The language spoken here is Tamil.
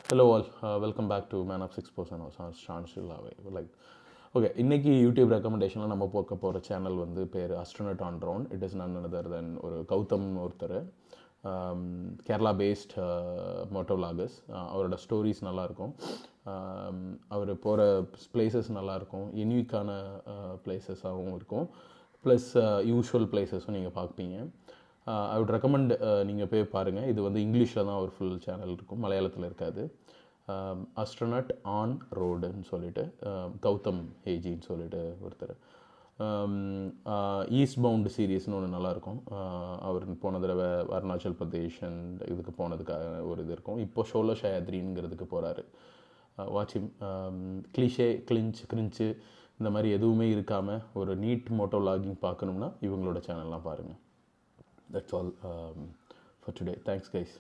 Hello all, welcome back to Man of 6% okay. இன்றைக்கி யூடியூப் ரெக்கமெண்டேஷனில் நம்ம பார்க்க போகிற சேனல் வந்து பேர் astronaut on drone. It is none other than ஒரு கௌதம் ஒருத்தர், கேரளா பேஸ்ட் மோட்டோ விலாகர்ஸ். அவரோட ஸ்டோரிஸ் நல்லாயிருக்கும், அவர் போகிற பிளேசஸ் நல்லாயிருக்கும், யூனிக்கான பிளேசஸாகவும் இருக்கும், ப்ளஸ் யூஷுவல் பிளேசஸும் நீங்கள் பார்ப்பீங்க. ஐ வுட் ரெக்கமெண்ட் நீங்கள் போய் பாருங்கள். இது வந்து இங்கிலீஷில் தான் ஒரு ஃபுல் சேனல் இருக்கும், மலையாளத்தில் இருக்காது. அஸ்ட்ரோனட் ஆன் ரோடுன்னு சொல்லிட்டு கௌதம் ஏஜின்னு சொல்லிட்டு ஒருத்தர். ஈஸ்ட் பவுண்டு சீரீஸ்னு ஒன்று நல்லாயிருக்கும். அவர் போன தடவை அருணாச்சல் பிரதேஷ் அண்ட் இதுக்கு போனதுக்காக ஒரு இது இருக்கும். இப்போ ஷோலோ ஷயாத்ரிங்கிறதுக்கு போகிறாரு. வாட்சிம் கிரிஞ்சு இந்த மாதிரி எதுவுமே இருக்காமல் ஒரு நீட் மோட்டோ விலாகிங் பார்க்கணும்னா இவங்களோட சேனல்லாம் பாருங்கள். That's all for today. Thanks guys.